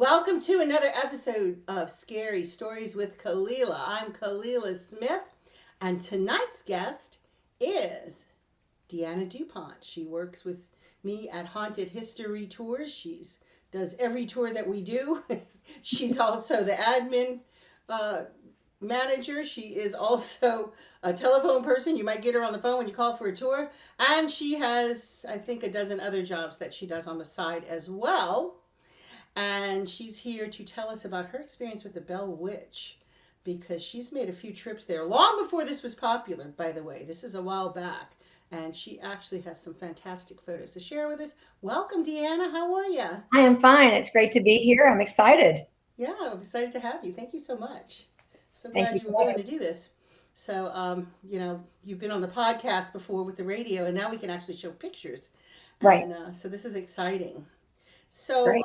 Welcome to another episode of Scary Stories with Kalila. I'm Kalila Smith, and tonight's guest is Deanna Dupont. She works with me at Haunted History Tours. She does every tour that we do. She's also the admin uh, manager. She is also a telephone person. You might get her on the phone when you call for a tour. And she has, I think, a dozen other jobs that she does on the side as well. And she's here to tell us about her experience with the Bell Witch because she's made a few trips there long before this was popular, by the way. This is a while back. And she actually has some fantastic photos to share with us. Welcome, Deanna. How are you? I am fine. It's great to be here. I'm excited. Yeah, I'm excited to have you. Thank you so much. So Thank you glad you were for willing having to do this. So, you've been on the podcast before with the radio, and now we can actually show pictures. me. Right. And so this is exciting. It's So, great.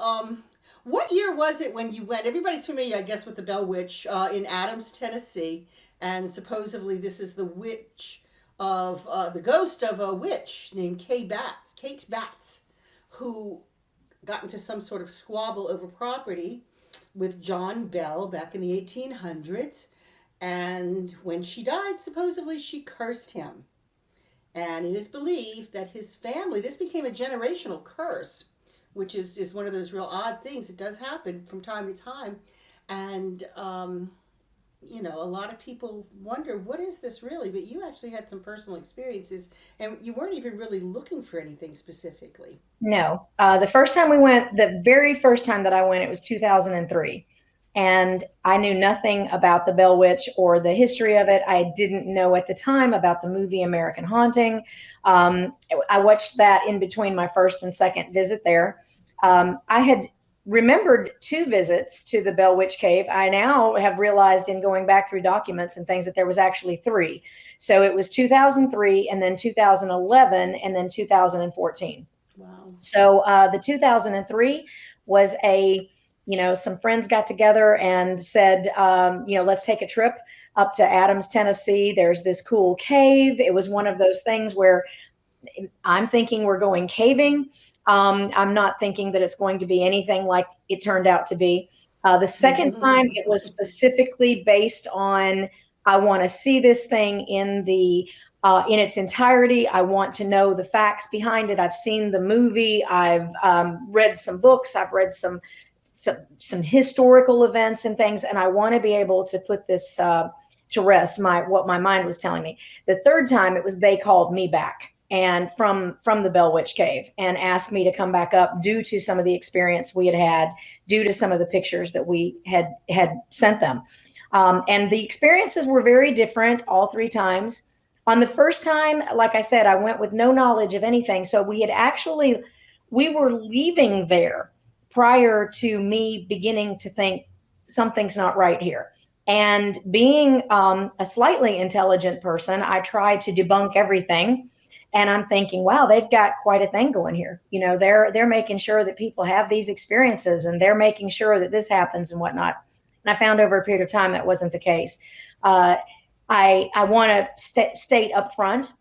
what year was it when you went? Everybody's familiar, I guess, with the Bell Witch in Adams, Tennessee, and supposedly this is the witch of the ghost of a witch named Kate Batts, who got into some sort of squabble over property with John Bell back in the 1800s, and when she died, supposedly she cursed him. And it is believed that his family, this became a generational curse, which is one of those real odd things. It does happen from time to time. And, a lot of people wonder, what is this really? But you actually had some personal experiences, and you weren't even really looking for anything specifically. No, the first time we went, the very first time that I went, it was 2003. And I knew nothing about the Bell Witch or the history of it. I didn't know at the time about the movie American Haunting. Um, I watched that in between my first and second visit there. I had remembered two visits to the Bell Witch Cave. I now have realized in going back through documents and things that there was actually three. So it was 2003 and then 2011 and then 2014. Wow. So the 2003 was some friends got together and said, let's take a trip up to Adams, Tennessee. There's this cool cave. It was one of those things where I'm thinking we're going caving. I'm not thinking that it's going to be anything like it turned out to be. The second time, it was specifically based on I want to see this thing in its entirety. I want to know the facts behind it. I've seen the movie. I've read some books. I've read some historical events and things, and I want to be able to put this to rest. What my mind was telling me. The third time, it was they called me back and from the Bell Witch Cave and asked me to come back up due to some of the experience we had due to some of the pictures that we had sent them. And the experiences were very different all three times. On the first time, like I said, I went with no knowledge of anything. So we were leaving there prior to me beginning to think something's not right here. And being a slightly intelligent person, I tried to debunk everything. And I'm thinking, wow, they've got quite a thing going here. They're making sure that people have these experiences, and they're making sure that this happens and whatnot. And I found over a period of time that wasn't the case. I want to state up front,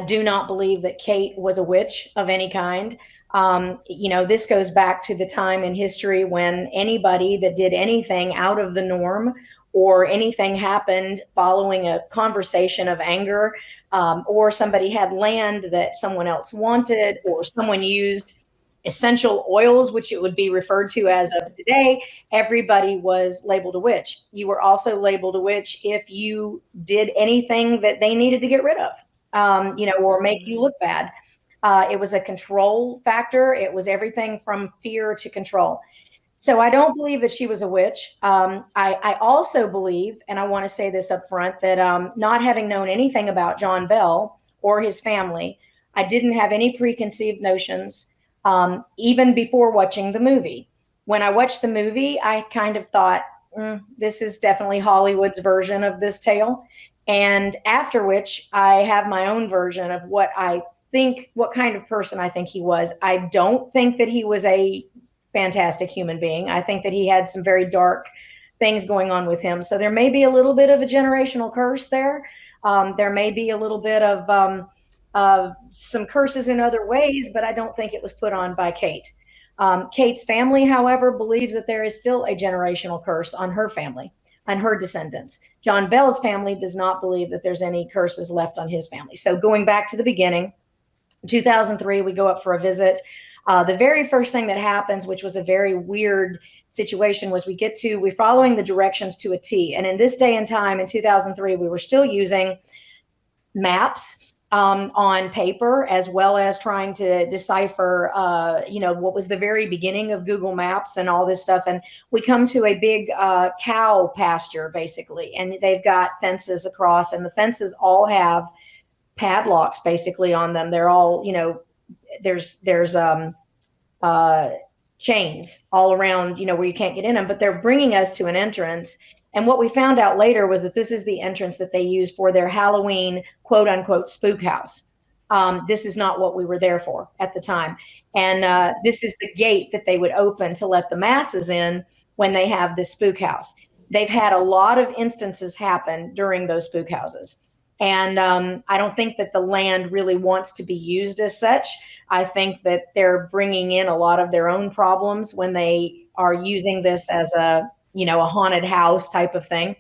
do not believe that Kate was a witch of any kind. This goes back to the time in history when anybody that did anything out of the norm or anything happened following a conversation of anger, or somebody had land that someone else wanted, or someone used essential oils, which it would be referred to as of today, everybody was labeled a witch. You were also labeled a witch if you did anything that they needed to get rid of, That's or exactly make you right. look bad. It was a control factor. It was everything from fear to control. So I don't believe that she was a witch. I also believe, and I want to say this up front, that not having known anything about John Bell or his family, I didn't have any preconceived notions, even before watching the movie. When I watched the movie, I kind of thought, this is definitely Hollywood's version of this tale. And after which, I have my own version of what kind of person I think he was. I don't think that he was a fantastic human being. I think that he had some very dark things going on with him. So there may be a little bit of a generational curse there. There may be a little bit of some curses in other ways, but I don't think it was put on by Kate. Kate's family, however, believes that there is still a generational curse on her family and her descendants. John Bell's family does not believe that there's any curses left on his family. So going back to the beginning, 2003, we go up for a visit. The very first thing that happens, which was a very weird situation, was we're following the directions to a T. And in this day and time, in 2003, we were still using maps on paper, as well as trying to decipher, what was the very beginning of Google Maps and all this stuff. And we come to a big cow pasture, basically, and they've got fences across, and the fences all have padlocks basically on them. They're all, there's chains all around, where you can't get in them, but they're bringing us to an entrance. And what we found out later was that this is the entrance that they use for their Halloween, quote unquote, spook house. This is not what we were there for at the time. And this is the gate that they would open to let the masses in when they have this spook house. They've had a lot of instances happen during those spook houses. And I don't think that the land really wants to be used as such. I think that they're bringing in a lot of their own problems when they are using this as a haunted house type of thing.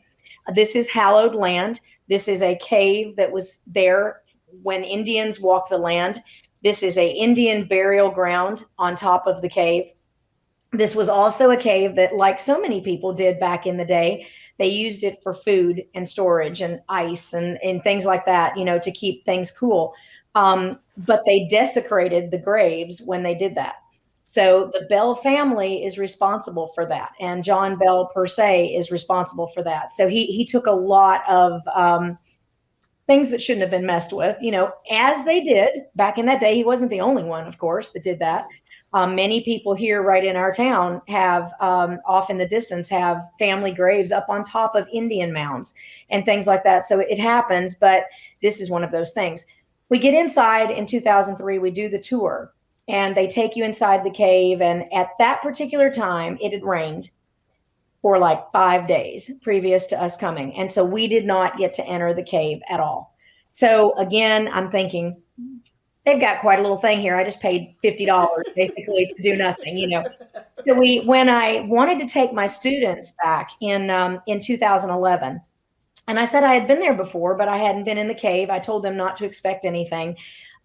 This is hallowed land. This is a cave that was there when Indians walked the land. This is a Indian burial ground on top of the cave. This was also a cave that, like so many people did back in the day, they used it for food and storage and ice and things like that, to keep things cool. But they desecrated the graves when they did that. So the Bell family is responsible for that. And John Bell per se is responsible for that. So he took a lot of things that shouldn't have been messed with, as they did back in that day. He wasn't the only one, of course, that did that. Many people here right in our town have off in the distance have family graves up on top of Indian mounds and things like that. So it happens, but this is one of those things. We get inside in 2003, we do the tour, and they take you inside the cave. And at that particular time, it had rained for like 5 days previous to us coming. And so we did not get to enter the cave at all. So again, I'm thinking, they've got quite a little thing here. I just paid $50 basically to do nothing, So when I wanted to take my students back in 2011, and I said I had been there before, but I hadn't been in the cave. I told them not to expect anything.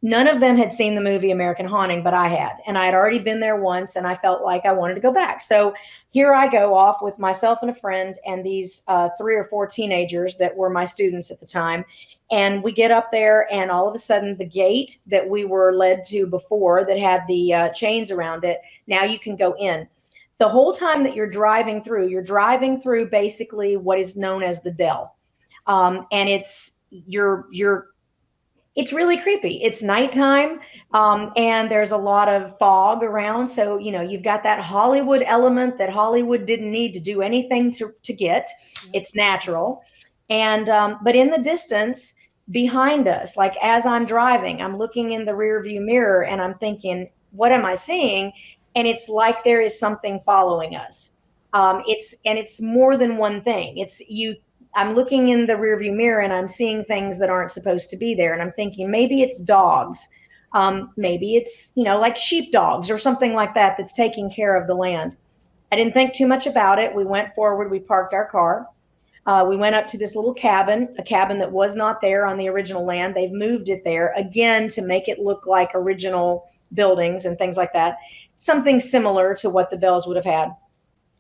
None of them had seen the movie American Haunting, but I had. And I had already been there once, and I felt like I wanted to go back. So here I go off with myself and a friend and these 3 or 4 teenagers that were my students at the time. And we get up there, and all of a sudden the gate that we were led to before that had the chains around it, now you can go in. The whole time that you're driving through basically what is known as the Dell. And it's really creepy. It's nighttime, and there's a lot of fog around. So, you've got that Hollywood element that Hollywood didn't need to do anything to get. It's natural. And, but in the distance behind us, like as I'm driving, I'm looking in the rear view mirror and I'm thinking, what am I seeing? And it's like there is something following us. It's more than one thing. I'm looking in the rearview mirror and I'm seeing things that aren't supposed to be there. And I'm thinking maybe it's dogs. Maybe it's, like sheepdogs or something like that that's taking care of the land. I didn't think too much about it. We went forward. We parked our car. We went up to this little cabin, a cabin that was not there on the original land. They've moved it there again to make it look like original buildings and things like that. Something similar to what the Bells would have had.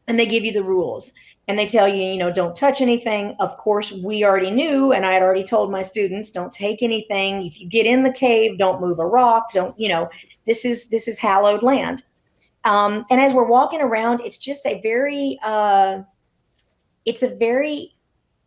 And they give you the rules. And they tell you, don't touch anything. Of course, we already knew, and I had already told my students, don't take anything. If you get in the cave, don't move a rock. This is hallowed land. And as we're walking around, it's just a very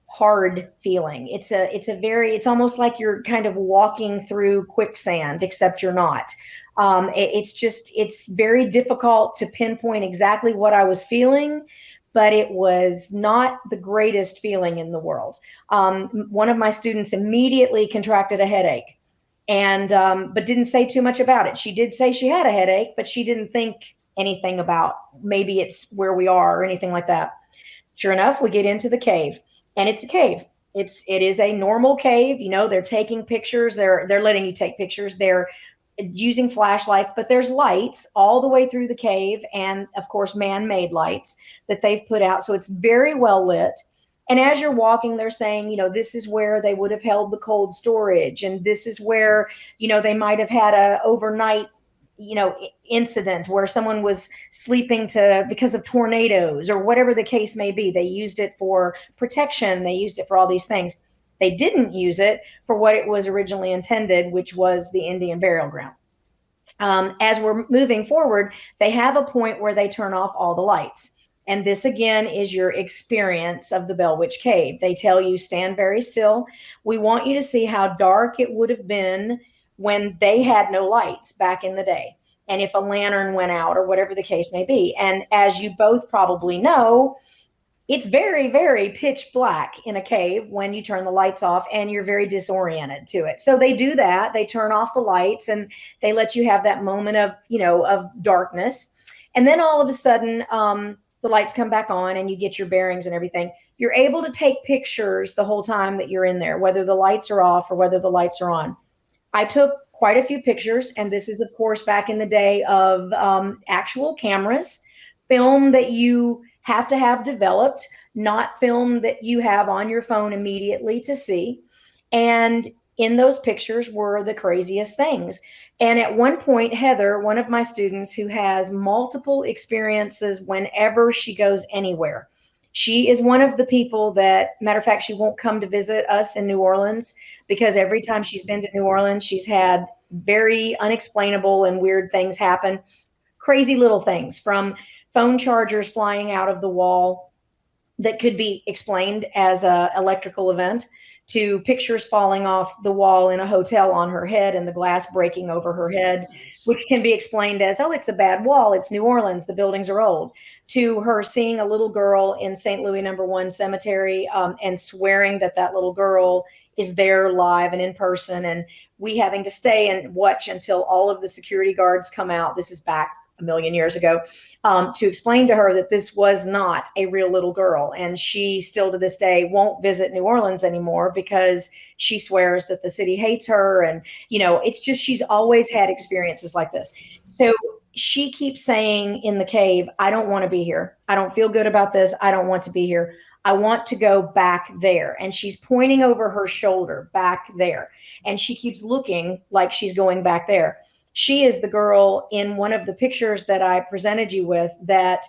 hard feeling. It's almost like you're kind of walking through quicksand, except you're not. It's very difficult to pinpoint exactly what I was feeling, but it was not the greatest feeling in the world. One of my students immediately contracted a headache, and but didn't say too much about it. She did say she had a headache, but she didn't think anything about maybe it's where we are or anything like that. Sure enough, we get into the cave, and it's a cave. It is a normal cave. They're taking pictures. They're letting you take pictures. They're using flashlights, but there's lights all the way through the cave, and of course man-made lights that they've put out, so it's very well lit. And as you're walking, they're saying, this is where they would have held the cold storage, and this is where, they might have had a overnight, incident where someone was sleeping because of tornadoes or whatever the case may be. They used it for protection. They used it for all these things. They didn't use it for what it was originally intended, which was the Indian burial ground. As we're moving forward, they have a point where they turn off all the lights. And this, again, is your experience of the Bell Witch Cave. They tell you, stand very still. We want you to see how dark it would have been when they had no lights back in the day, and if a lantern went out or whatever the case may be. And as you both probably know, it's very, very pitch black in a cave when you turn the lights off, and you're very disoriented to it. So they do that. They turn off the lights and they let you have that moment of, of darkness. And then all of a sudden, the lights come back on and you get your bearings and everything. You're able to take pictures the whole time that you're in there, whether the lights are off or whether the lights are on. I took quite a few pictures, and this is, of course, back in the day of actual cameras, film that you have to have developed, not film that you have on your phone immediately to see. And in those pictures were the craziest things. And at one point, Heather, one of my students who has multiple experiences whenever she goes anywhere, she is one of the people that, matter of fact, she won't come to visit us in New Orleans because every time she's been to New Orleans, she's had very unexplainable and weird things happen. Crazy little things, from phone chargers flying out of the wall that could be explained as an electrical event, to pictures falling off the wall in a hotel on her head and the glass breaking over her head, which can be explained as, oh, it's a bad wall. It's New Orleans. The buildings are old. To her seeing a little girl in St. Louis #1 Cemetery and swearing that that little girl is there live and in person. And we having to stay and watch until all of the security guards come out. This is back a million years ago, to explain to her that this was not a real little girl. And she still to this day won't visit New Orleans anymore because she swears that the city hates her. And, it's just, she's always had experiences like this. So she keeps saying in the cave, I don't want to be here. I don't feel good about this. I don't want to be here. I want to go back there. And she's pointing over her shoulder back there. And she keeps looking like she's going back there. She is the girl in one of the pictures that I presented you with that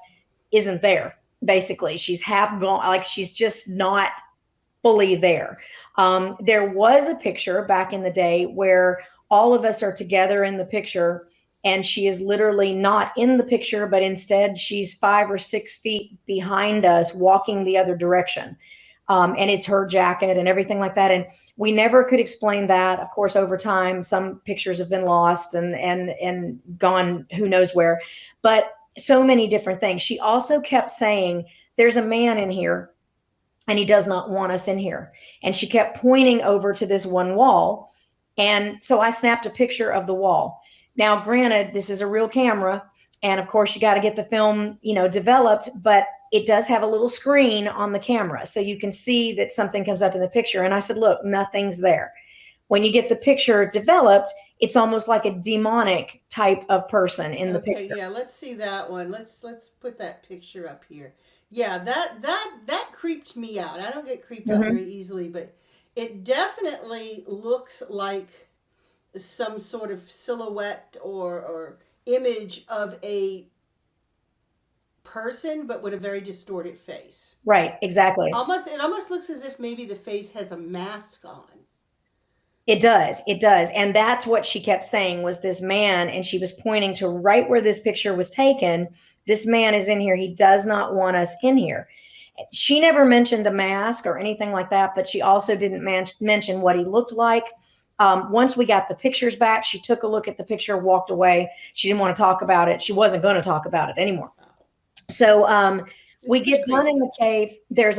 isn't there. Basically, she's half gone, like she's just not fully there. There was a picture back in the day where all of us are together in the picture, and she is literally not in the picture, but instead she's 5 or 6 feet behind us walking the other direction. And it's her jacket and everything like that. And we never could explain that. Of course, over time, some pictures have been lost and gone who knows where, but so many different things. She also kept saying, there's a man in here and he does not want us in here. And she kept pointing over to this one wall. And so I snapped a picture of the wall. Now, granted, this is a real camera. And of course, you got to get the film, developed, but it does have a little screen on the camera. So you can see that something comes up in the picture. And I said, look, nothing's there. When you get the picture developed, it's almost like a demonic type of person in the picture. Yeah, let's see that one. Let's put that picture up here. Yeah, that creeped me out. I don't get creeped out very easily, but it definitely looks like some sort of silhouette or image of a person, but with a very distorted face. Right, exactly. It almost looks as if maybe the face has a mask on. It does. And that's what she kept saying was this man, and she was pointing to right where this picture was taken. This man is in here. He does not want us in here. She never mentioned a mask or anything like that, but she also didn't mention what he looked like. Once we got the pictures back, she took a look at the picture, walked away. She didn't want to talk about it. She wasn't going to talk about it anymore. So we get done in the cave. There's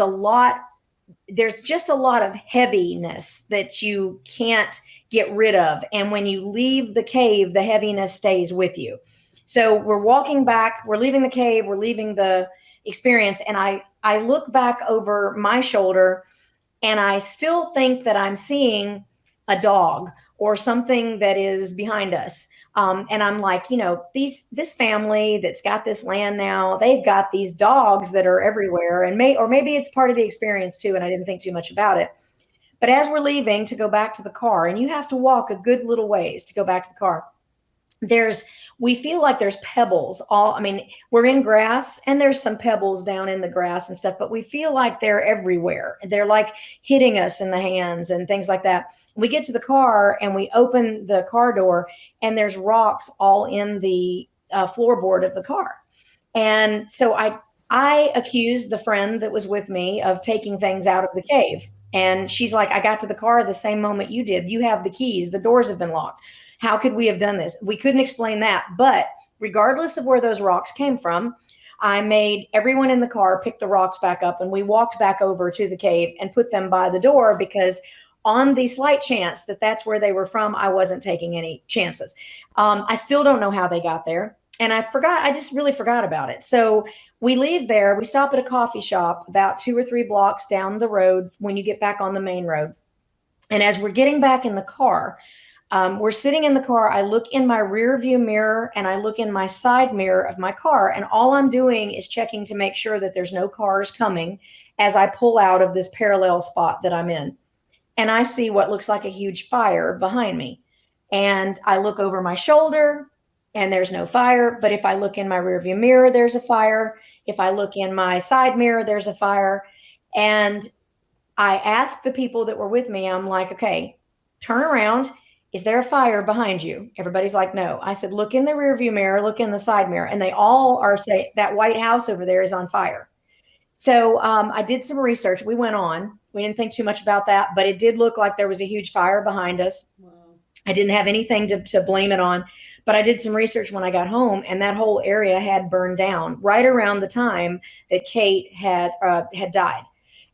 just a lot of heaviness that you can't get rid of. And when you leave the cave, the heaviness stays with you. So we're walking back, we're leaving the cave, we're leaving the experience. And I look back over my shoulder and I still think that I'm seeing a dog or something that is behind us. And I'm like, this family that's got this land now, they've got these dogs that are everywhere, and maybe it's part of the experience too. And I didn't think too much about it. But as we're leaving to go back to the car, and you have to walk a good little ways to go back to the car, we feel like there's pebbles we're in grass and there's some pebbles down in the grass and stuff, but we feel like they're everywhere. They're like hitting us in the hands and things like that. We get to the car and we open the car door, and there's rocks all in the floorboard of the car. And so I accused the friend that was with me of taking things out of the cave. And she's like, I got to the car the same moment you did. You have the keys. The doors have been locked. How could we have done this? We couldn't explain that. But regardless of where those rocks came from, I made everyone in the car pick the rocks back up, and we walked back over to the cave and put them by the door, because on the slight chance that that's where they were from, I wasn't taking any chances. I still don't know how they got there. And I just really forgot about it. So we leave there, we stop at a coffee shop about 2 or 3 blocks down the road when you get back on the main road. And as we're getting back in the car, we're sitting in the car. I look in my rear view mirror and I look in my side mirror of my car. And all I'm doing is checking to make sure that there's no cars coming as I pull out of this parallel spot that I'm in. And I see what looks like a huge fire behind me. And I look over my shoulder and there's no fire. But if I look in my rearview mirror, there's a fire. If I look in my side mirror, there's a fire. And I asked the people that were with me, I'm like, okay, turn around. Is there a fire behind you? Everybody's like, no. I said, look in the rearview mirror, look in the side mirror. And they all are saying that White House over there is on fire. So I did some research. We went on. We didn't think too much about that, but it did look like there was a huge fire behind us. Wow. I didn't have anything to blame it on, but I did some research when I got home, and that whole area had burned down right around the time that Kate had died.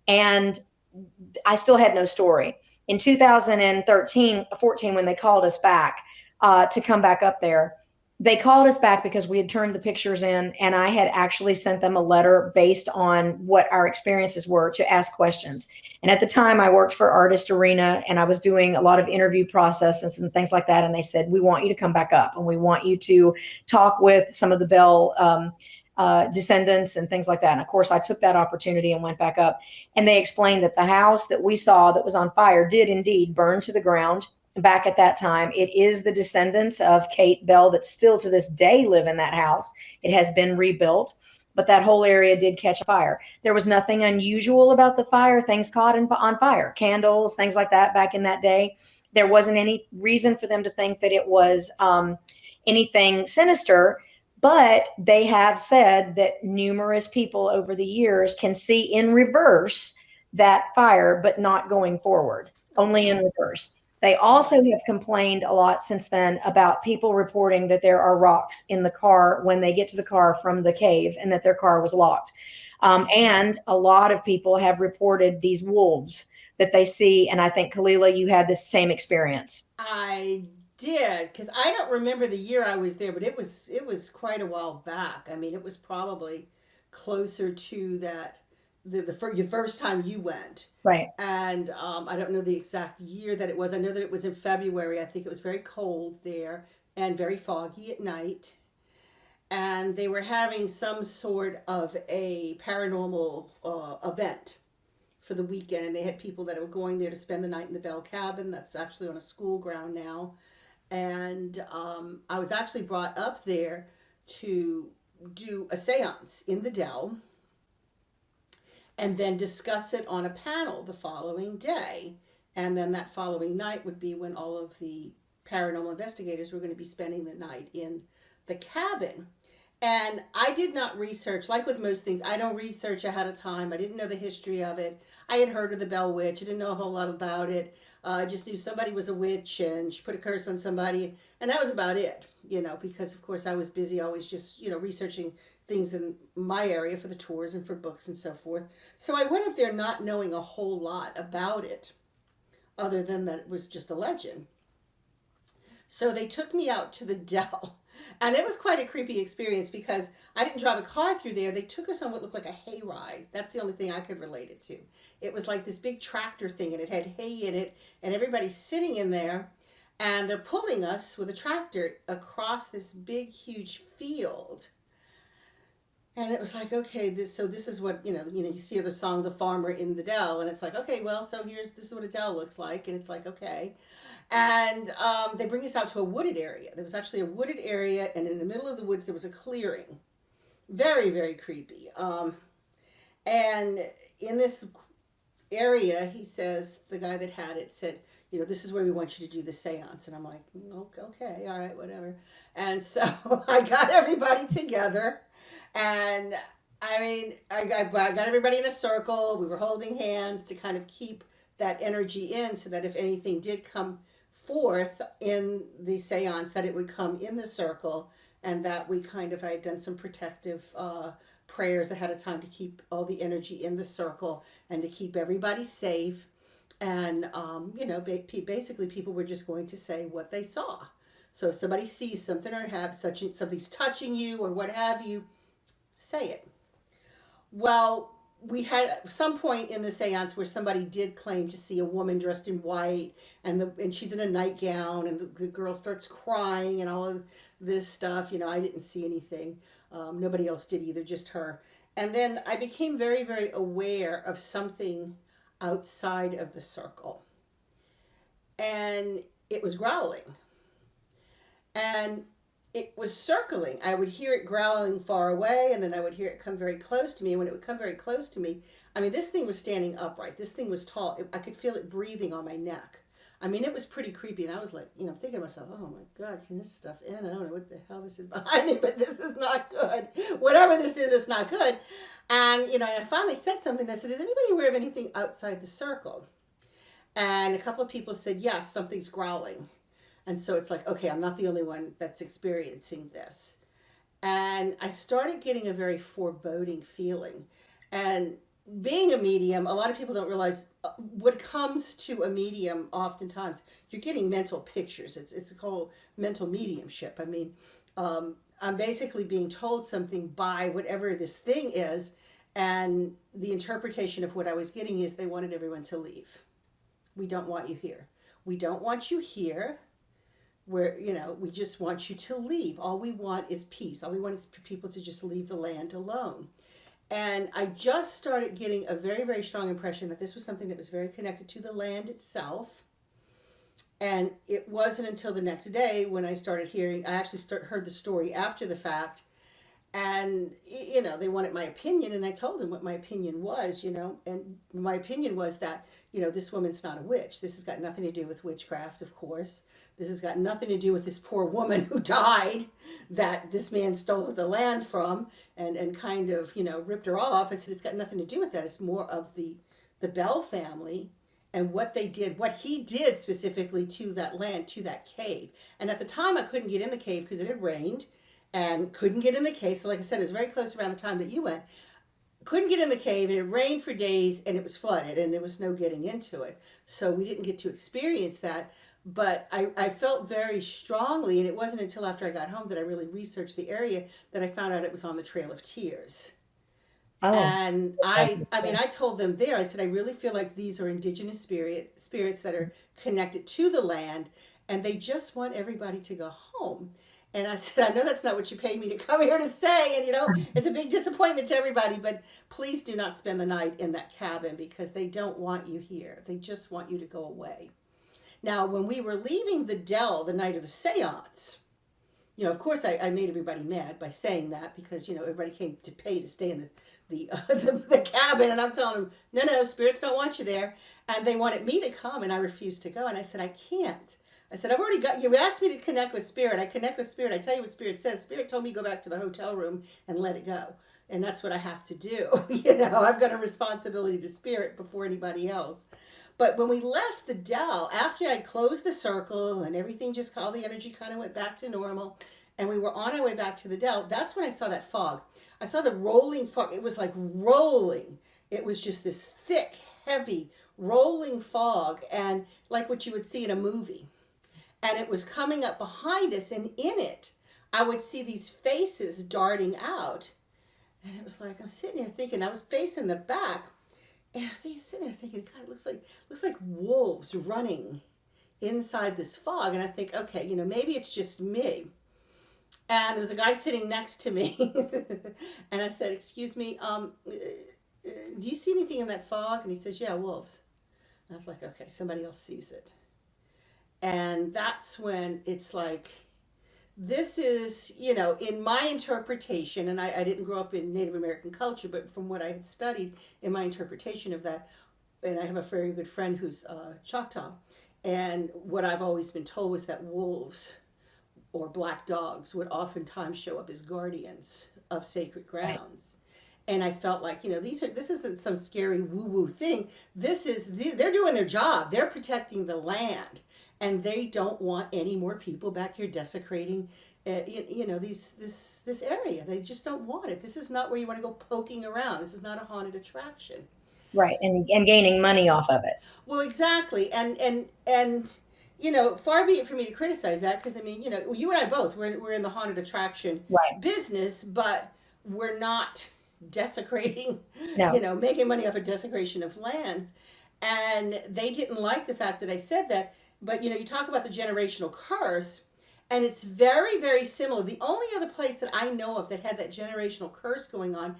And I still had no story. In 2014, when they called us back to come back up there, they called us back because we had turned the pictures in, and I had actually sent them a letter based on what our experiences were to ask questions. And at the time I worked for Artist Arena, and I was doing a lot of interview processes and things like that. And they said, we want you to come back up, and we want you to talk with some of the Bell descendants and things like that. And of course I took that opportunity and went back up, and they explained that the house that we saw that was on fire did indeed burn to the ground. Back at that time, it is the descendants of Kate Bell that still to this day live in that house. It has been rebuilt, but that whole area did catch fire. There was nothing unusual about the fire. Things caught on fire, candles, things like that back in that day. There wasn't any reason for them to think that it was anything sinister. But they have said that numerous people over the years can see in reverse that fire, but not going forward, only in reverse. They also have complained a lot since then about people reporting that there are rocks in the car when they get to the car from the cave, and that their car was locked. And a lot of people have reported these wolves that they see. And I think, Kalila, you had the same experience. I did, because I don't remember the year I was there, but it was quite a while back. I mean, it was probably closer to that the first time you went. Right. And I don't know the exact year that it was. I know that it was in February. I think it was very cold there and very foggy at night. And they were having some sort of a paranormal event for the weekend, and they had people that were going there to spend the night in the Bell Cabin. That's actually on a school ground now. And I was actually brought up there to do a seance in the Dell and then discuss it on a panel the following day. And then that following night would be when all of the paranormal investigators were going to be spending the night in the cabin. And I did not research, like with most things, I don't research ahead of time. I didn't know the history of it. I had heard of the Bell Witch. I didn't know a whole lot about it. I just knew somebody was a witch and she put a curse on somebody. And that was about it, because of course I was busy always just, researching things in my area for the tours and for books and so forth. So I went up there not knowing a whole lot about it, other than that it was just a legend. So they took me out to the Dell. And it was quite a creepy experience because I didn't drive a car through there. They took us on what looked like a hayride. That's the only thing I could relate it to. It was like this big tractor thing, and it had hay in it, and everybody's sitting in there. and they're pulling us with a tractor across this big, huge field. And it was like, okay, this is what you see the song "The Farmer in the Dell," and it's like, okay, well, so this is what a dell looks like, and it's like, okay, and they bring us out to a wooded area. There was actually a wooded area, and in the middle of the woods there was a clearing, very, very creepy. And in this area, he says, the guy that had it said, this is where we want you to do the seance. And I'm like, okay, all right, whatever. And so I got everybody together. And I mean, I got everybody in a circle. We were holding hands to kind of keep that energy in so that if anything did come forth in the seance, that it would come in the circle, and that I had done some protective prayers ahead of time to keep all the energy in the circle and to keep everybody safe. And, basically people were just going to say what they saw. So if somebody sees something or something's touching you or what have you, say it. Well, we had some point in the seance where somebody did claim to see a woman dressed in white, and she's in a nightgown, and the girl starts crying and all of this stuff. I didn't see anything. Nobody else did either, just her. And then I became very, very aware of something outside of the circle, and it was growling. And it was circling. I would hear it growling far away, and then I would hear it come very close to me. And when it would come very close to me, I mean, this thing was standing upright. This thing was tall. I could feel it breathing on my neck. I mean, it was pretty creepy. And I was like, thinking to myself, oh my God, can this stuff in? I don't know what the hell this is behind me, but this is not good. Whatever this is, it's not good. And, I finally said something. I said, is anybody aware of anything outside the circle? And a couple of people said, yes, something's growling. And so it's like, okay, I'm not the only one that's experiencing this. And I started getting a very foreboding feeling. And being a medium, a lot of people don't realize what comes to a medium oftentimes, you're getting mental pictures. It's called mental mediumship. I mean, I'm basically being told something by whatever this thing is. And the interpretation of what I was getting is they wanted everyone to leave. We don't want you here. We don't want you here. We just want you to leave. All we want is peace. All we want is for people to just leave the land alone. And I just started getting a very, very strong impression that this was something that was very connected to the land itself. And it wasn't until the next day when I started hearing, I actually heard the story after the fact. And, they wanted my opinion, and I told them what my opinion was, and my opinion was that, this woman's not a witch. This has got nothing to do with witchcraft, of course. This has got nothing to do with this poor woman who died that this man stole the land from and kind of, ripped her off. I said, it's got nothing to do with that. It's more of the Bell family and what they did, what he did specifically to that land, to that cave. And at the time, I couldn't get in the cave because it had rained. And couldn't get in the cave. So like I said, it was very close around the time that you went. Couldn't get in the cave, and it rained for days, and it was flooded, and there was no getting into it. So we didn't get to experience that. But I felt very strongly, and it wasn't until after I got home that I really researched the area that I found out it was on the Trail of Tears. Oh. And I told them there, I said, I really feel like these are indigenous spirits that are connected to the land, and they just want everybody to go home. And I said, I know that's not what you paid me to come here to say. And, it's a big disappointment to everybody, but please do not spend the night in that cabin because they don't want you here. They just want you to go away. Now, when we were leaving the Dell the night of the seance, of course I made everybody mad by saying that because, everybody came to pay to stay in the cabin. And I'm telling them, no, spirits don't want you there. And they wanted me to come, and I refused to go. And I said, I can't. I said, I've already you asked me to connect with Spirit. I connect with Spirit. I tell you what Spirit says. Spirit told me to go back to the hotel room and let it go. And that's what I have to do. I've got a responsibility to Spirit before anybody else. But when we left the Dell, after I closed the circle and everything all the energy kind of went back to normal, and we were on our way back to the Dell, that's when I saw that fog. I saw the rolling fog. It was like rolling. It was just this thick, heavy, rolling fog, and like what you would see in a movie. And it was coming up behind us, and in it, I would see these faces darting out. And it was like, I'm sitting here thinking, I was facing the back, and I was sitting there thinking, God, it looks like wolves running inside this fog, and I think, okay, maybe it's just me. And there was a guy sitting next to me, and I said, "Excuse me, do you see anything in that fog?" And he says, "Yeah, wolves." And I was like, "Okay, somebody else sees it." And that's when it's like, this is, in my interpretation, and I didn't grow up in Native American culture, but from what I had studied in my interpretation of that, and I have a very good friend who's Choctaw, and what I've always been told was that wolves or black dogs would oftentimes show up as guardians of sacred Right. grounds. And I felt like, this isn't some scary woo woo thing. They're doing their job. They're protecting the land, and they don't want any more people back here desecrating, this area. They just don't want it. This is not where you want to go poking around. This is not a haunted attraction. Right. And gaining money off of it. Well, exactly, and far be it for me to criticize that, because I mean, you and I both we're in the haunted attraction Right. business, but we're not desecrating, No. making money off of desecration of lands. And they didn't like the fact that I said that. But you talk about the generational curse, and it's very, very similar. The only other place that I know of that had that generational curse going on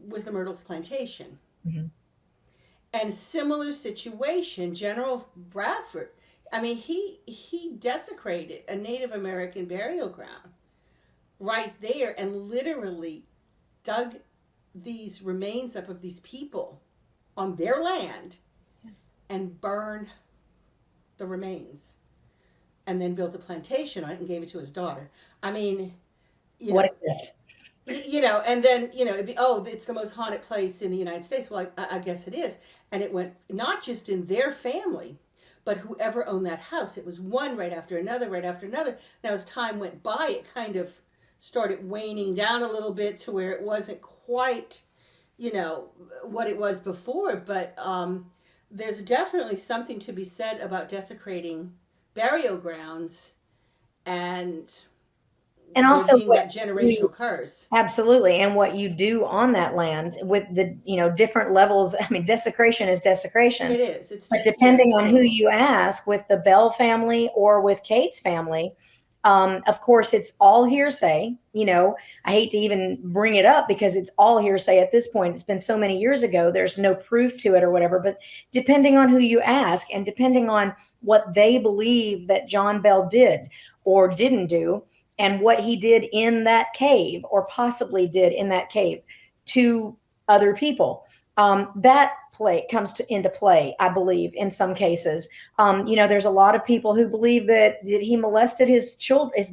was the Myrtles Plantation. Mm-hmm. And similar situation, General Bradford. I mean, he desecrated a Native American burial ground right there, and literally dug these remains up of these people on their land and burned the remains, and then built a plantation on it and gave it to his daughter. I mean, you What know, a gift. and then it'd be, oh, it's the most haunted place in the United States. Well, I guess it is. And it went not just in their family, but whoever owned that house. It was one right after another, right after another. Now, as time went by, it kind of started waning down a little bit to where it wasn't quite, what it was before. But there's definitely something to be said about desecrating burial grounds, and And there also being what that you generational curse. absolutely, and what you do on that land with the different levels. I mean, desecration is desecration. It is. It's But just, yeah, depending it's on who horrible. you ask, with the Bell family or with Kate's family, of course, it's all hearsay. I hate to even bring it up because it's all hearsay at this point. It's been so many years ago. There's no proof to it or whatever. But depending on who you ask and depending on what they believe that John Bell did or didn't do, and what he did in that cave or possibly did in that cave to other people, that play comes into play, I believe, in some cases. There's a lot of people who believe that he molested his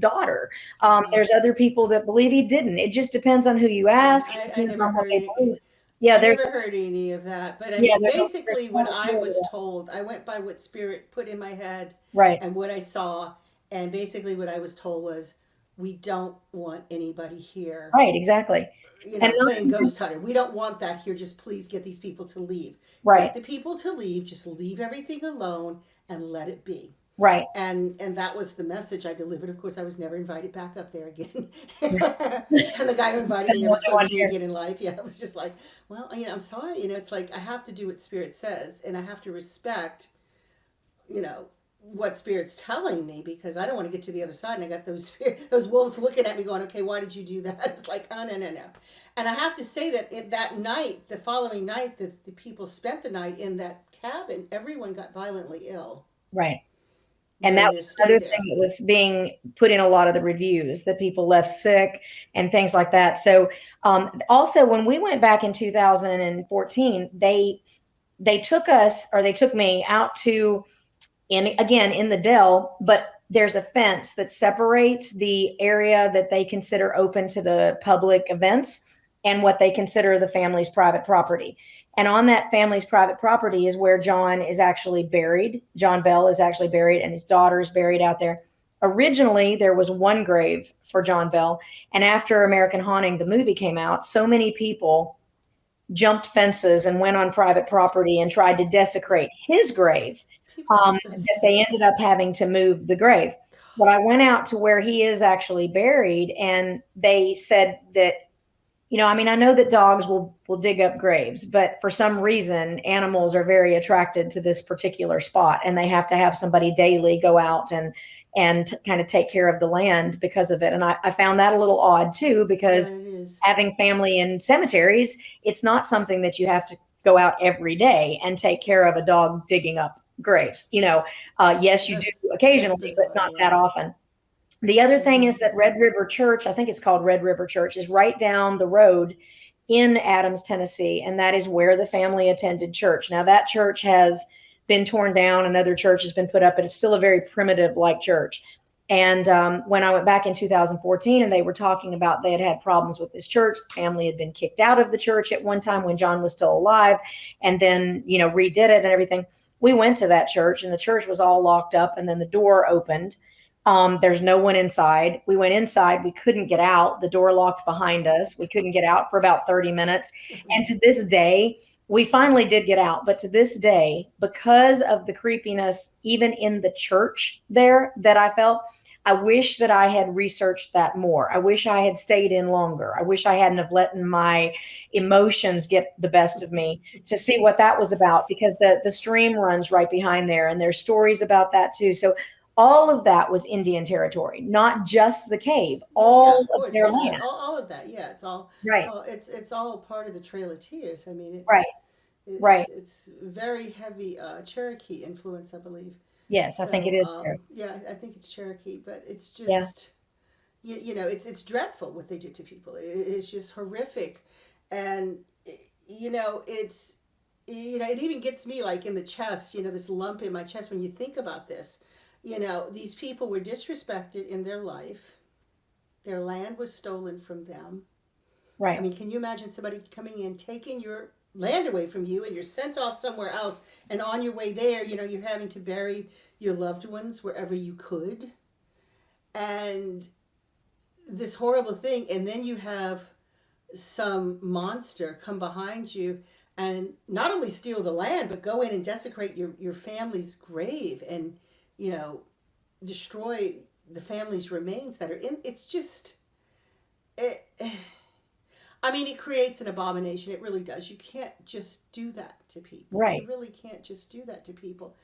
daughter. Mm-hmm. There's other people that believe he didn't. It just depends on who you Yeah, ask. It I depends never on what heard they any. believe. Yeah, I never heard any of that. But I mean, there's basically, a lot what of I story to was that. told, I went by what Spirit put in my head Right, and what I saw. And basically, what I was told was, we don't want anybody here, right, exactly. And not playing even, ghost hunter. We don't want that here. Just please get these people to leave. right, Get the people to leave. Just leave everything alone and let it be. right. And that was the message I delivered. Of course, I was never invited back up there again. And the guy who invited me Depending on never what they spoke want to to me hear. again in life. Yeah, it was just like, well, I'm sorry. It's like I have to do what Spirit says, and I have to respect, you know, what Spirit's telling me, because I don't want to get to the other side and I got those wolves looking at me going, okay, why did you do that? It's like, oh, no, no, no. And I have to say that that night, the following night, that the people spent the night in that cabin, everyone got violently ill Right. And that during their was stay another thing there. that was being put in a lot of the reviews, that people left sick and things like that. So also when we went back in 2014, they took us, or they took me out to, in the Dell, but there's a fence that separates the area that they consider open to the public events and what they consider the family's private property. And on that family's private property is where John is actually buried. John Bell is actually buried, and his daughter is buried out there. Originally, there was one grave for John Bell. And after American Haunting, the movie, came out, so many people jumped fences and went on private property and tried to desecrate his grave, People are so that they sick. ended up having to move the grave. But I went out to where he is actually buried, and they said that I mean, I know that dogs will dig up graves, but for some reason, animals are very attracted to this particular spot, and they have to have somebody daily go out and kind of take care of the land because of it. And I found that a little odd too, Yeah, because it is. having family in cemeteries, it's not something that you have to go out every day and take care of a dog digging up graves. Yes, you do That's occasionally, but bizarre. not that Yeah. often. The other thing Very is that Red bizarre. River Church, I think it's called Red River Church, is right down the road in Adams, Tennessee, and that is where the family attended church. Now, that church has been torn down, another church has been put up, but it's still a very primitive like church. And when I went back in 2014 and they were talking about they had had problems with this church, the family had been kicked out of the church at one time when John was still alive, and then, redid it and everything. We went to that church and the church was all locked up, and then the door opened. There's no one inside. We went inside. We couldn't get out. The door locked behind us. We couldn't get out for about 30 minutes. And to this day, we finally did get out. But to this day, because of the creepiness, even in the church there that I felt, I wish that I had researched that more. I wish I had stayed in longer. I wish I hadn't have let my emotions get the best of me to see what that was about, because the stream runs right behind there and there's stories about that too. So all of that was Indian territory, not just the cave, Well, yeah, all of of course, their yeah, land. all of that, yeah, Right, it's all part of the Trail of Tears. I mean, right, right. it's very heavy Cherokee influence, I believe. Yes, I think it So, is there. yeah, I think it's Cherokee, but it's Yeah, just, it's dreadful what they did to people. It's just horrific, and it's, it even gets me like in the chest, this lump in my chest when you think about this. These people were disrespected in their life. Their land was stolen from them. I right. mean, can you imagine somebody coming in, taking your land away from you, and you're sent off somewhere else, and on your way there, you're having to bury your loved ones wherever you could, and this horrible thing, and then you have some monster come behind you and not only steal the land, but go in and desecrate your family's grave and, you know, destroy the family's remains that are in. It's just, it, I mean, it creates an abomination. It really does. You can't just do that to people. You Right. really can't just do that to people.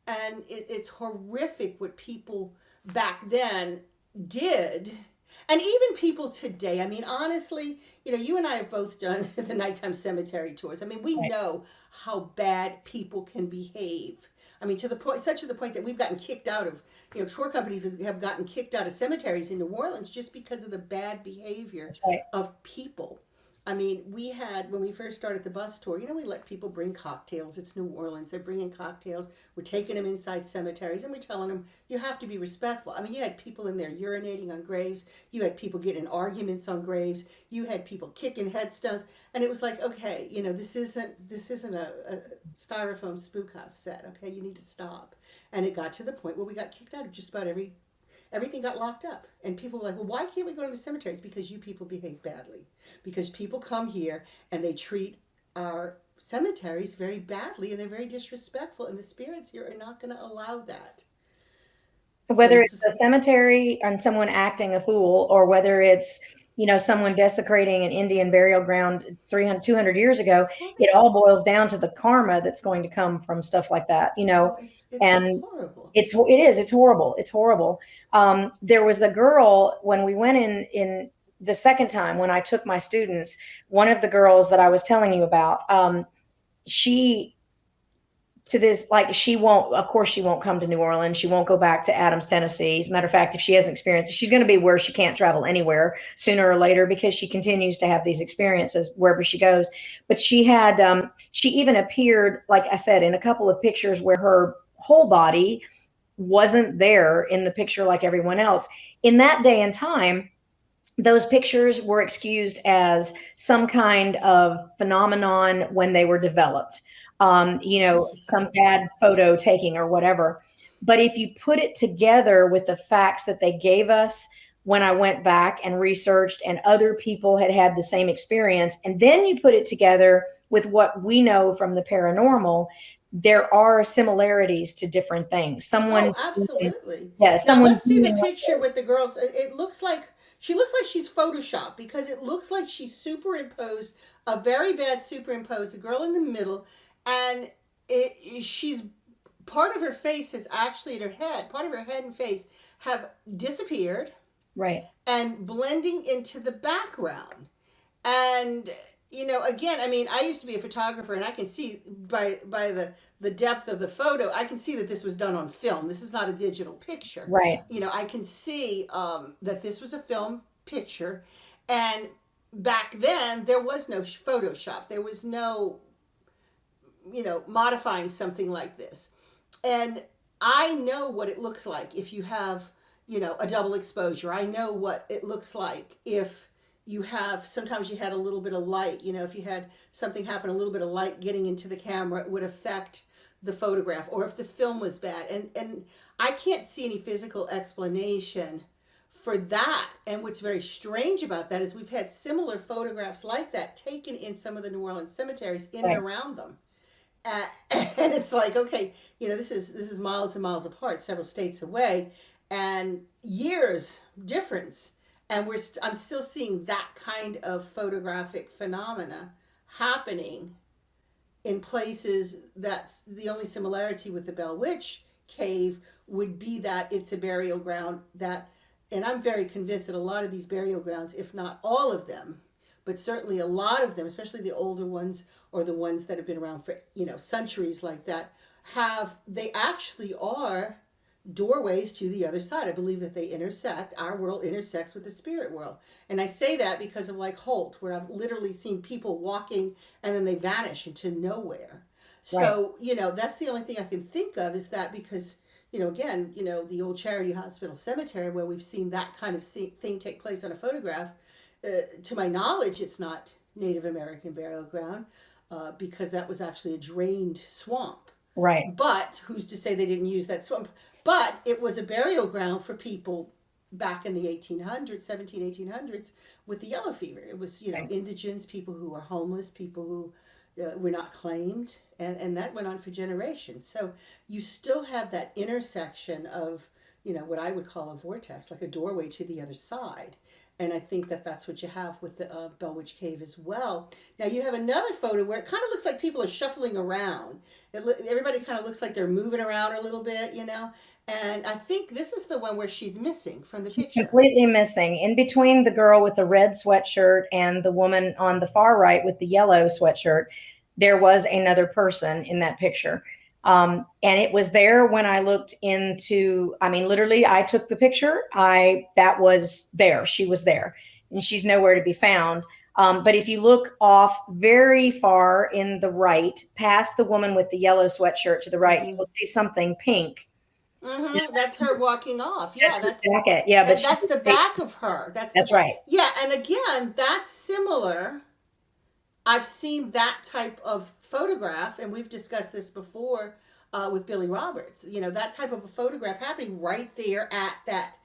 And it's horrific what people back then did. And even people today. I mean, honestly, you and I have both done the nighttime cemetery tours. I mean, we Right. know how bad people can behave. I mean, such to the point that we've gotten kicked out of, tour companies have gotten kicked out of cemeteries in New Orleans just because of the bad behavior That's right. of people. I mean, when we first started the bus tour, we let people bring cocktails. It's New Orleans. They're bringing cocktails. We're taking them inside cemeteries and we're telling them, you have to be respectful. I mean, you had people in there urinating on graves. You had people getting in arguments on graves. You had people kicking headstones. And it was like, okay, this isn't a styrofoam spook house set. Okay, you need to stop. And it got to the point where we got kicked out of just about everything got locked up. And people were like, well, why can't we go to the cemeteries? Because you people behave badly. Because people come here and they treat our cemeteries very badly and they're very disrespectful. And the spirits here are not going to allow that. So, Whether it's a cemetery and someone acting a fool, or whether it's, someone desecrating an Indian burial ground 300, 200 years ago, it's it all horrible. boils down to the karma that's going to come from stuff like that. Oh, it's And horrible. it's horrible. It's horrible. There was a girl when we went in the second time when I took my students, one of the girls that I was telling you about, she to this, like, she won't, of course she won't come to New Orleans, she won't go back to Adams, Tennessee. As a matter of fact, if she hasn't experienced it, she's going to be where she can't travel anywhere sooner or later, because she continues to have these experiences wherever she goes. But she even appeared, like I said, in a couple of pictures where her whole body wasn't there in the picture like everyone else. In that day and time, those pictures were excused as some kind of phenomenon when they were developed, some bad photo taking or whatever. But if you put it together with the facts that they gave us when I went back and researched, and other people had had the same experience, and then you put it together with what we know from the paranormal, there are similarities to different things. Oh, absolutely. Yeah, Now someone let's see the doing like picture this. with the girls. It looks like she looks like she's photoshopped because it looks like she's superimposed, a very bad superimposed, a girl in the middle, and she's part of her face is actually in her head. Part of her head and face have disappeared Right. and blending into the background. And again, I mean, I used to be a photographer, and I can see by the depth of the photo, I can see that this was done on film. This is not a digital picture. Right. I can see that this was a film picture, and back then there was no Photoshop. There was no modifying something like this. And I know what it looks like if you have a double exposure. I know what it looks like if you have, sometimes you had a little bit of light, if you had something happen, a little bit of light getting into the camera, it would affect the photograph, or if the film was bad. And I can't see any physical explanation for that. And what's very strange about that is we've had similar photographs like that taken in some of the New Orleans cemeteries in and Right. around them. And it's like, okay, this is miles and miles apart, several states away, and years difference, and I'm still seeing that kind of photographic phenomena happening in places. That's the only similarity with the Bell Witch cave would be that it's a burial ground that, and I'm very convinced that a lot of these burial grounds, if not all of them, but certainly a lot of them, especially the older ones or the ones that have been around for centuries like that, they actually are doorways to the other side. I believe that they intersect. Our world intersects with the spirit world, and I say that because of like Holt, where I've literally seen people walking and then they vanish into nowhere. Right. So that's the only thing I can think of, is that because again, the old Charity Hospital Cemetery, where we've seen that kind of thing take place on a photograph. To my knowledge, it's not Native American burial ground, because that was actually a drained swamp. Right. But who's to say they didn't use that swamp? But it was a burial ground for people back in the 1800s, 17, 1800s, with the yellow fever. It was, Right. indigents, people who were homeless, people who were not claimed, and that went on for generations. So you still have that intersection of, what I would call a vortex, like a doorway to the other side. And I think that that's what you have with the Bell Witch Cave as well. Now you have another photo where it kind of looks like people are shuffling around. Everybody kind of looks like they're moving around a little bit, And I think this is the one where she's missing from the She's picture. completely missing. In between the girl with the red sweatshirt and the woman on the far right with the yellow sweatshirt, there was another person in that picture. And it was there when I looked into, I mean, literally, I took the picture. That was there. She was there, and she's nowhere to be found. But if you look off very far in the right, past the woman with the yellow sweatshirt to the right, you Mm-hmm. will see something pink. Mm-hmm. That's her walking off. That's Yeah, the jacket. Yeah, but and she that's was the taken. back of her. That's right. Yeah, and again, that's similar. I've seen that type of photograph, and we've discussed this before with Billy Roberts. That type of a photograph happening right there at that,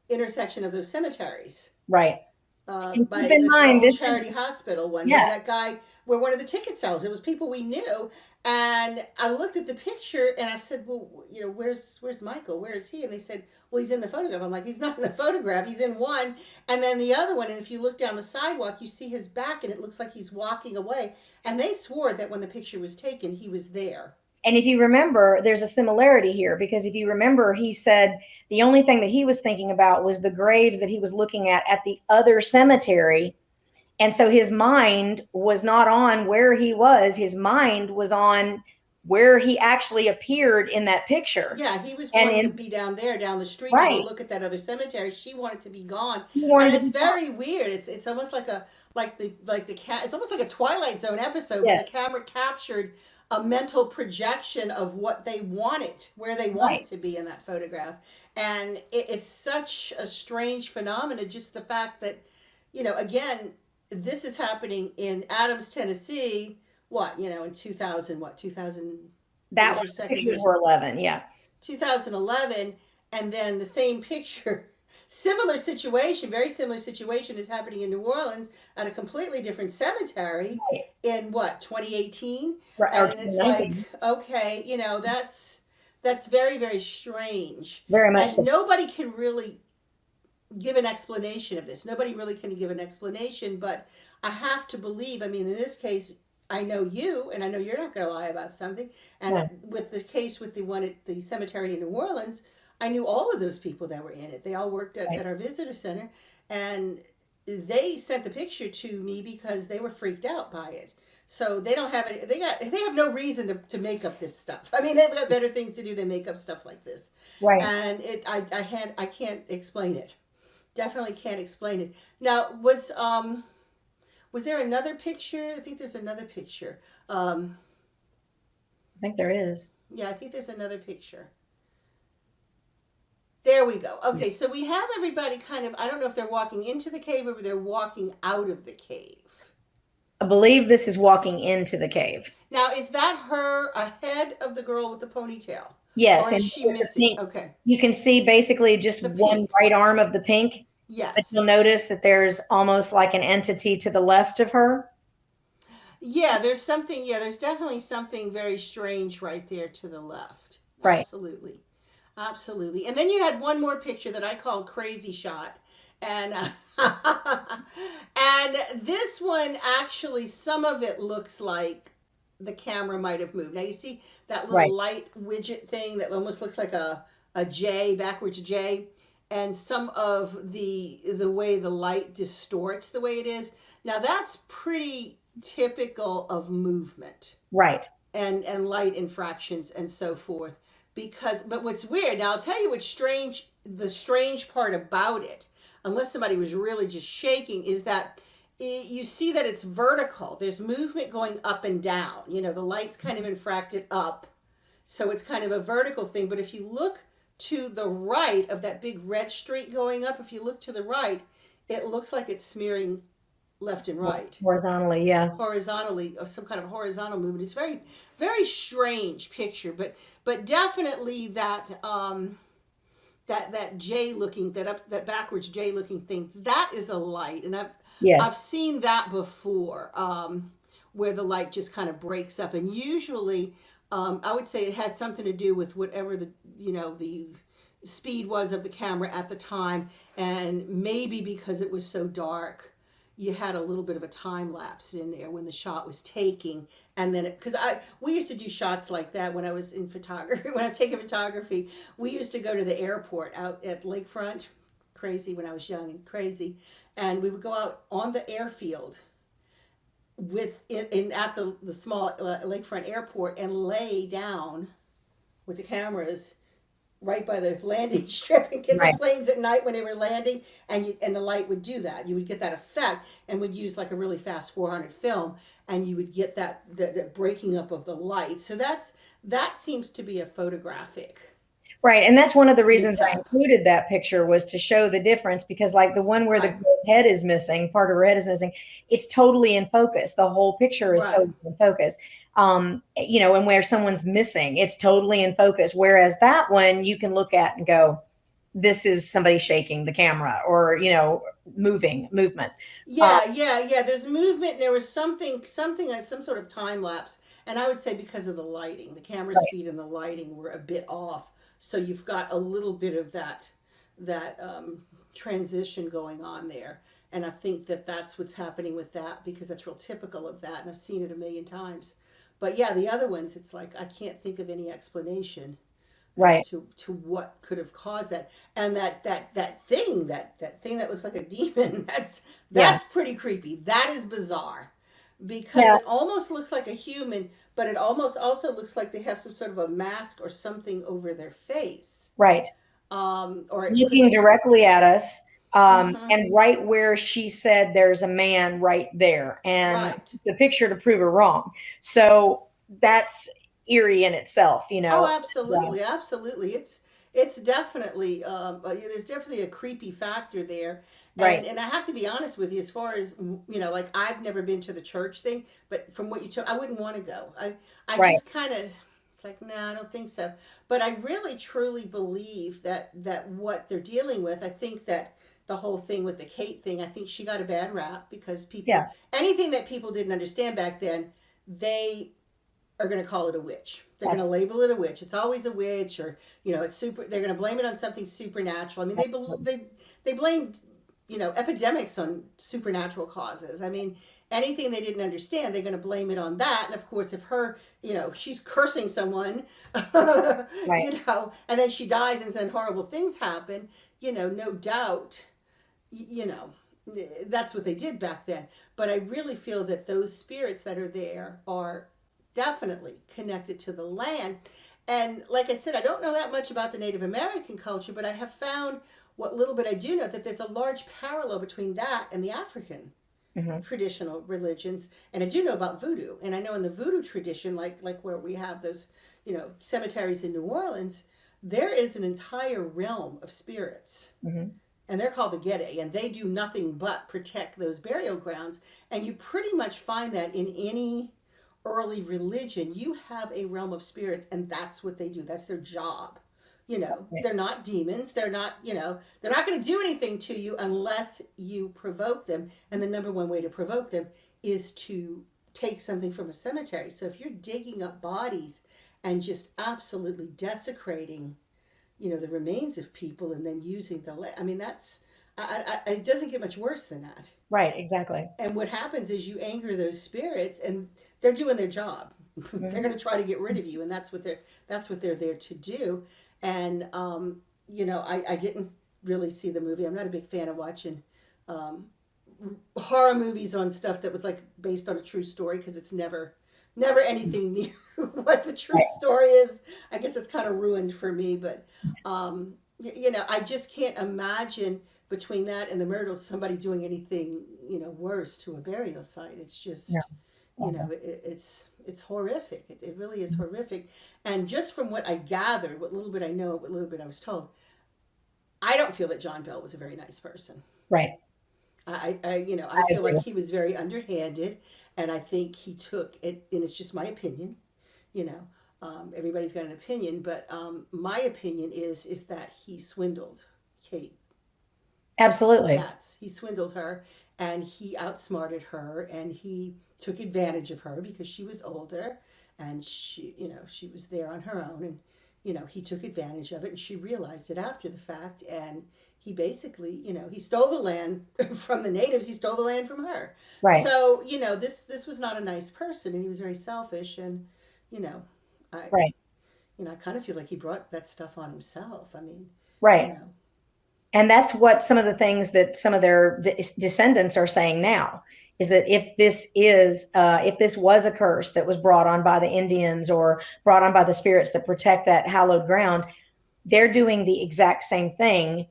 intersection of those cemeteries. Right. And keep By in this, the mind, old this is, Charity Hospital one, where yeah, that guy, where one of the ticket sellers, it was people we knew, and I looked at the picture and I said, well, where's Michael? Where is he? And they said, well, he's in the photograph. I'm like, he's not in the photograph. He's in one, and then the other one. And if you look down the sidewalk, you see his back, and it looks like he's walking away. And they swore that when the picture was taken, he was there. and if you remember, there's a similarity here because if you remember, he said the only thing that he was thinking about was the graves that he was looking at the other cemetery. And so his mind was not on where he was. His mind was on where he actually appeared in that picture. Yeah, he was And wanting to in be down there, down the street, to go right, look at that other cemetery. She wanted to be gone, he wanted and to it's be very weird. It's almost like the cat. It's almost like a Twilight Zone episode where the yes, camera captured a mental projection of what they wanted, where they wanted right, to be in that photograph, and it's such a strange phenomenon. Just the fact that, again, this is happening in Adams, Tennessee. What, in 2000? What 2000? What that was was your the second pictures vision? were 11. Yeah, 2011, and then the same picture, similar situation, very similar situation is happening in New Orleans at a completely different cemetery right, in what, 2018. right, or And it's like, 2019. okay, that's very, very strange, Very much and so. nobody can really give an explanation of this. Nobody really can give an explanation, but I have to believe. I mean, in this case, I know you, and I know you're not going to lie about something. And No. with the case with the one at the cemetery in New Orleans, I knew all of those people that were in it. They all worked Right. at our visitor center, and they sent the picture to me because they were freaked out by it. So they don't have any. They have no reason to make up this stuff. I mean, they've got better things to do than make up stuff like this. Right. And I can't explain it. Definitely can't explain it. Now, was there another picture? I think there's another picture. Um, I think there is. yeah, I think there's another picture. There we go. Okay, so we have everybody kind of, I don't know if they're walking into the cave or they're walking out of the cave. I believe this is walking into the cave. Now, is that her ahead of the girl with the ponytail? Yes, Or is and she with the missing? pink, Okay. you can see basically just The one pink. right arm of the pink, but Yes. you'll notice that there's almost like an entity to the left of her. Yeah, there's something, yeah, there's definitely something very strange right there to the left. Right. Absolutely. Absolutely. And then you had one more picture that I called Crazy Shot. And and this one actually some of it looks like the camera might have moved. Now you see that little Right. light widget thing that almost looks like a J, backwards J, and some of the way the light distorts the way it is. Now that's pretty typical of movement Right. and light infractions and so forth, because but what's weird, now I'll tell you what's strange, the strange part about it, unless somebody was really just shaking, is that you see that it's vertical, there's movement going up and down, the light's kind of infracted up, so it's kind of a vertical thing. But if you look to the right of that big red streak going up, if you look to the right, it looks like it's smearing left and right Horizontally, yeah. horizontally, or some kind of horizontal movement. It's very, very strange picture, but definitely that J looking, that backwards J looking thing, that is a light, and I've Yes. seen that before, where the light just kind of breaks up, and usually I would say it had something to do with whatever the speed was of the camera at the time, and maybe because it was so dark you had a little bit of a time lapse in there when the shot was taking, and then because we used to do shots like that when I was in photography. When I was taking photography, we used to go to the airport out at Lakefront, crazy when I was young and crazy, and we would go out on the airfield at the small lakefront airport and lay down with the cameras right by the landing strip and get the Right. planes at night when they were landing, and the light would do that. You would get that effect, and would use like a really fast 400 film, and you would get that breaking up of the light. So that seems to be a photographic Right. And that's one of the reasons I mix-up. included that picture, was to show the difference, because like the one where the Right, girl's head is missing, part of her head is missing, it's totally in focus. The whole picture is right. totally in focus. And where someone's missing, it's totally in focus. Whereas that one you can look at and go, this is somebody shaking the camera, or, movement. Um, Yeah. There's movement. And there was something as some sort of time lapse, and I would say because of the lighting, the camera right. speed and the lighting were a bit off. So you've got a little bit of that transition going on there, and I think that that's what's happening with that, because that's real typical of that, and I've seen it a million times. But yeah, the other ones, it's like I can't think of any explanation as Right. to what could have caused that. And that thing that looks like a demon, Yeah. that's pretty creepy. That is bizarre, because Yeah. it almost looks like a human, but it almost also looks like they have some sort of a mask or something over their face. Right. Or it could Looking be. directly at us. Mm-hmm. And right where she said there's a man right there, and Right. the picture to prove her wrong. So that's eerie in itself, Oh, Yeah. absolutely, absolutely. It's definitely there's definitely a creepy factor there, Right. and I have to be honest with you, as far as like I've never been to the church thing, but from what you told, I wouldn't want to go. I Right. just kind of, it's like, no, I don't think so. But I really truly believe that what they're dealing with, I think that the whole thing with the Kate thing, I think she got a bad rap because Yeah. anything that people didn't understand back then, they are going to call it a witch. They're going to Absolutely. label it a witch. It's always a witch, or it's super. They're going to blame it on something supernatural. I mean, they blamed epidemics on supernatural causes. I mean, anything they didn't understand, they're going to blame it on that. And of course, if her, she's cursing someone, Right. and then she dies and then horrible things happen, no doubt, you know, that's what they did back then. But I really feel that those spirits that are there are definitely connected to the land. And like I said, I don't know that much about the Native American culture, but I have found what little bit I do know that there's a large parallel between that and the African Hmm. traditional religions. And I do know about voodoo. And I know in the voodoo tradition, like where we have those, cemeteries in New Orleans, there is an entire realm of spirits, Hmm. and they're called the Gede, and they do nothing but protect those burial grounds. And you pretty much find that in any early religion, you have a realm of spirits, and that's what they do. That's their job. Right. They're not demons. They're not, they're not going to do anything to you unless you provoke them. And the number one way to provoke them is to take something from a cemetery. So if you're digging up bodies and just absolutely desecrating the remains of people and then using I mean, that's, it doesn't get much worse than that. Right. Exactly. And what happens is you anger those spirits, and they're doing their job. They're Hmm. going to try to get rid of you, and that's what they're there to do. And I didn't really see the movie. I'm not a big fan of watching um, horror movies on stuff that was like based on a true story, because it's never anything near what the true Right. story is. I guess it's kind of ruined for me, but I just can't imagine between that and the Myrtles somebody doing anything worse to a burial site. It's No. just Uh-huh. it's horrific. It really is horrific. And just from what I gathered, what little bit I know, what little bit I was told, I don't feel that John Bell was a very nice person. Right. I I feel like agree. he was very underhanded, and I think he took it, and it's just my opinion. You know, everybody's got an opinion, but my opinion is that he swindled Kate Absolutely. Batts. He swindled her, and he outsmarted her, and he took advantage of her because she was older, and she was there on her own, and he took advantage of it, and she realized it after the fact, and he basically, he stole the land from the natives. He stole the land from her. Right. So this was not a nice person, and he was very selfish, and you know, I Right. I kind of feel like he brought that stuff on himself. I mean, you Right. know, And that's what some of the things that some of their descendants are saying now is that if this was a curse that was brought on by the Indians or brought on by the spirits that protect that hallowed ground, they're doing the exact same thing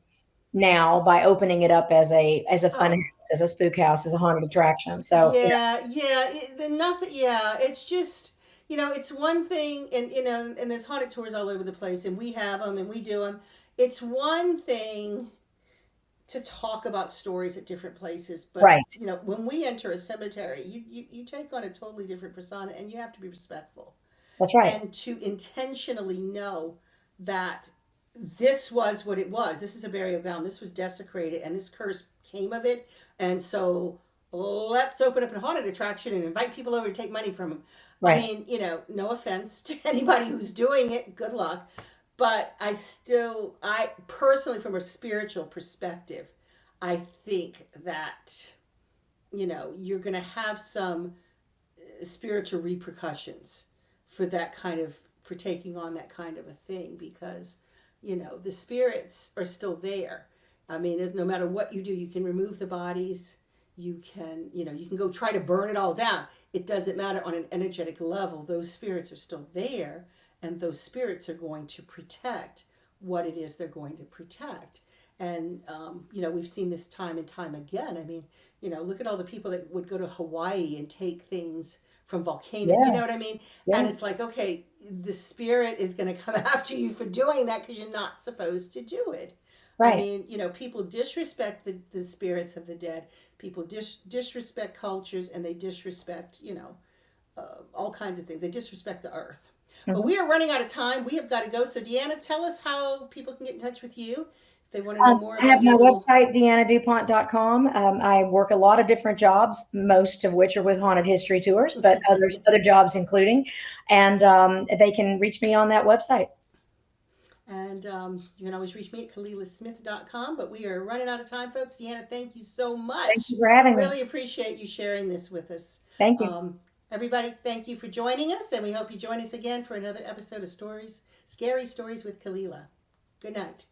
now by opening it up as a fun oh, house, as a spook house, as a haunted attraction. So, yeah. The nothing. Yeah, it's just it's one thing, and and there's haunted tours all over the place, and we have them, and we do them. It's one thing to talk about stories at different places, but right. when we enter a cemetery, you take on a totally different persona, and you have to be respectful, That's right. and to intentionally know that this was what it was. This is a burial ground. This was desecrated, and this curse came of it. And so let's open up a haunted attraction and invite people over to take money from them. I Right. mean, no offense to anybody who's doing it. Good luck. But I personally, from a spiritual perspective, I think that, you're going to have some spiritual repercussions for for taking on that kind of a thing, because the spirits are still there. I mean, no matter what you do, you can remove the bodies, you can go try to burn it all down. It doesn't matter. On an energetic level, those spirits are still there, and those spirits are going to protect what it is they're going to protect. And we've seen this time and time again. I mean, look at all the people that would go to Hawaii and take things from volcanoes. You know Yes. what I mean? And Yes. it's like, okay, the spirit is going to come after you for doing that because you're not supposed to do it. I Right. mean, people disrespect the spirits of the dead. People disrespect cultures, and they disrespect, all kinds of things. They disrespect the earth. But Mhm. we are running out of time. We have got to go. So, Deanna, tell us how people can get in touch with you They want to know more I have about my your little. website, deannadupont.com. I work a lot of different jobs, most of which are with haunted history tours, but other jobs including. And they can reach me on that website. And you can always reach me at KalilaSmith.com. But we are running out of time, folks. Deanna, thank you so Thank much. you for having me. Really appreciate you sharing this with us. Thank you. Everybody, thank you for joining us, and we hope you join us again for another episode of Scary Stories with Kalila. Good night.